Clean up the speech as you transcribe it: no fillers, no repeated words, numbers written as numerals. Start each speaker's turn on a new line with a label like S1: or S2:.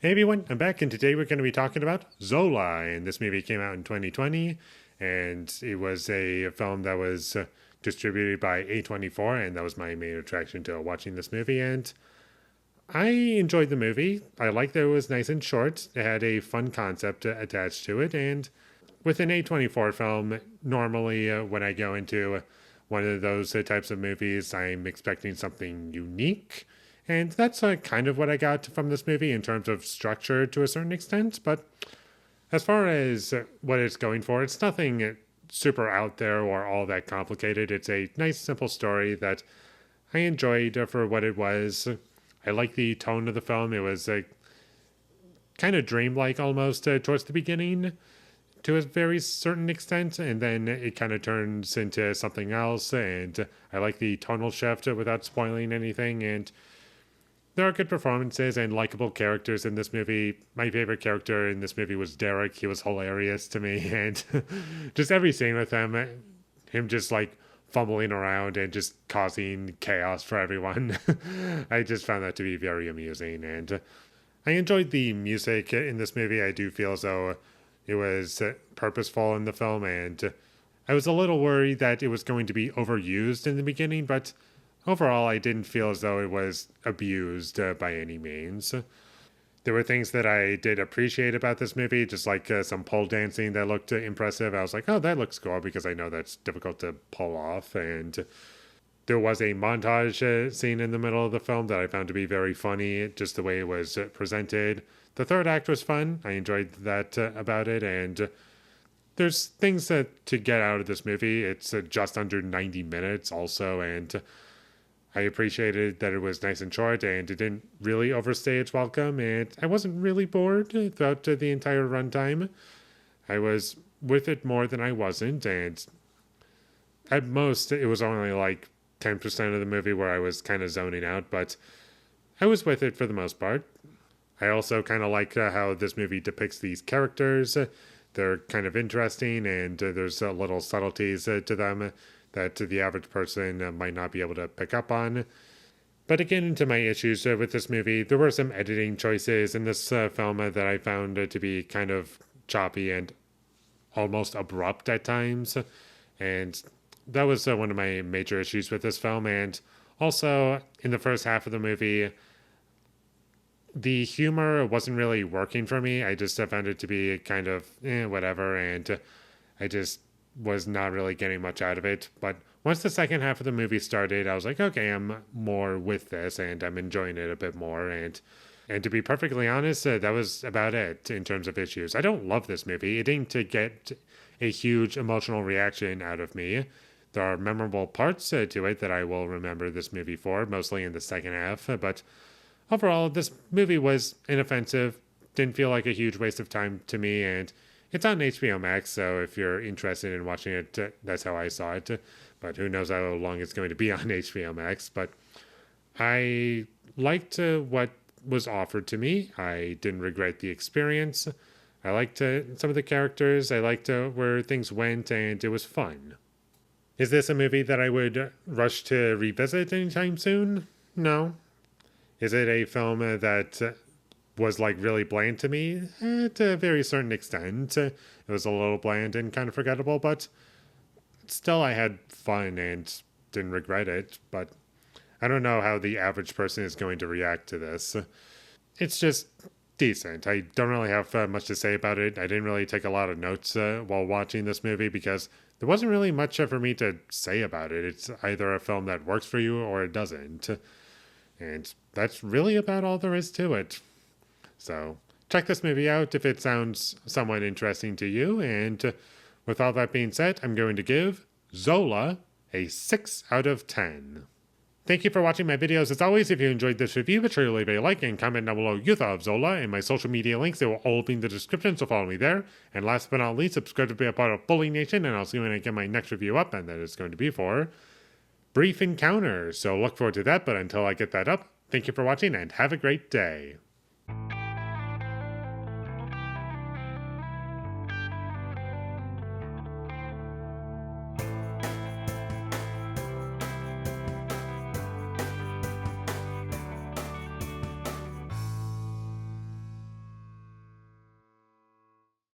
S1: Hey everyone, I'm back, and today we're going to be talking about Zola. And this movie came out in 2020, and it was a film that was distributed by A24, and that was my main attraction to watching this movie. And I enjoyed the movie. I liked that it was nice and short. It had a fun concept attached to it, and with an A24 film, normally when I go into one of those types of movies, I'm expecting something unique. And that's kind of what I got from this movie in terms of structure to a certain extent. But as far as what it's going for, it's nothing super out there or all that complicated. It's a nice, simple story that I enjoyed for what it was. I like the tone of the film. It was kind of dreamlike almost towards the beginning to a very certain extent, and then it kind of turns into something else. And I like the tonal shift without spoiling anything. And there are good performances and likable characters in this movie. My favorite character in this movie was Derek. He was hilarious to me, and just every scene with him just like fumbling around and just causing chaos for everyone. I just found that to be very amusing, and I enjoyed the music in this movie. I do feel as though it was purposeful in the film, and I was a little worried that it was going to be overused in the beginning, but overall, I didn't feel as though it was abused by any means. There were things that I did appreciate about this movie, just like some pole dancing that looked impressive. I was like, oh, that looks cool, because I know that's difficult to pull off. And there was a montage scene in the middle of the film that I found to be very funny, just the way it was presented. The third act was fun. I enjoyed that about it. And there's things to get out of this movie. It's just under 90 minutes also, and I appreciated that it was nice and short, and it didn't really overstay its welcome, and I wasn't really bored throughout the entire runtime. I was with it more than I wasn't, and at most it was only like 10% of the movie where I was kind of zoning out, but I was with it for the most part. I also kind of like how this movie depicts these characters. They're kind of interesting, and there's little subtleties to them that the average person might not be able to pick up on. But to get into my issues with this movie, there were some editing choices in this film that I found to be kind of choppy and almost abrupt at times. And that was one of my major issues with this film. And also, in the first half of the movie, the humor wasn't really working for me. I just found it to be kind of whatever, and I just was not really getting much out of it. But once the second half of the movie started, I was like, okay, I'm more with this, and I'm enjoying it a bit more. And to be perfectly honest, that was about it in terms of issues. I don't love this movie. It didn't get a huge emotional reaction out of me. There are memorable parts to it that I will remember this movie for, mostly in the second half. But overall, this movie was inoffensive, didn't feel like a huge waste of time to me, and it's on HBO Max, so if you're interested in watching it, that's how I saw it. But who knows how long it's going to be on HBO Max. But I liked what was offered to me. I didn't regret the experience. I liked some of the characters. I liked where things went, and it was fun. Is this a movie that I would rush to revisit anytime soon? No. Is it a film that was like really bland to me? To a very certain extent. It was a little bland and kind of forgettable, but still I had fun and didn't regret it. But I don't know how the average person is going to react to this. It's just decent. I don't really have much to say about it. I didn't really take a lot of notes while watching this movie because there wasn't really much for me to say about it. It's either a film that works for you or it doesn't. And that's really about all there is to it. So check this movie out if it sounds somewhat interesting to you. And with all that being said, I'm going to give Zola a 6 out of 10. Thank you for watching my videos. As always, if you enjoyed this review, be sure to leave a like and comment down below you thought of Zola, and my social media links, they will all be in the description, so follow me there. And last but not least, subscribe to be a part of Foley Nation, and I'll see you when I get my next review up, and that is going to be for Brief Encounter. So look forward to that, but until I get that up, thank you for watching and have a great day.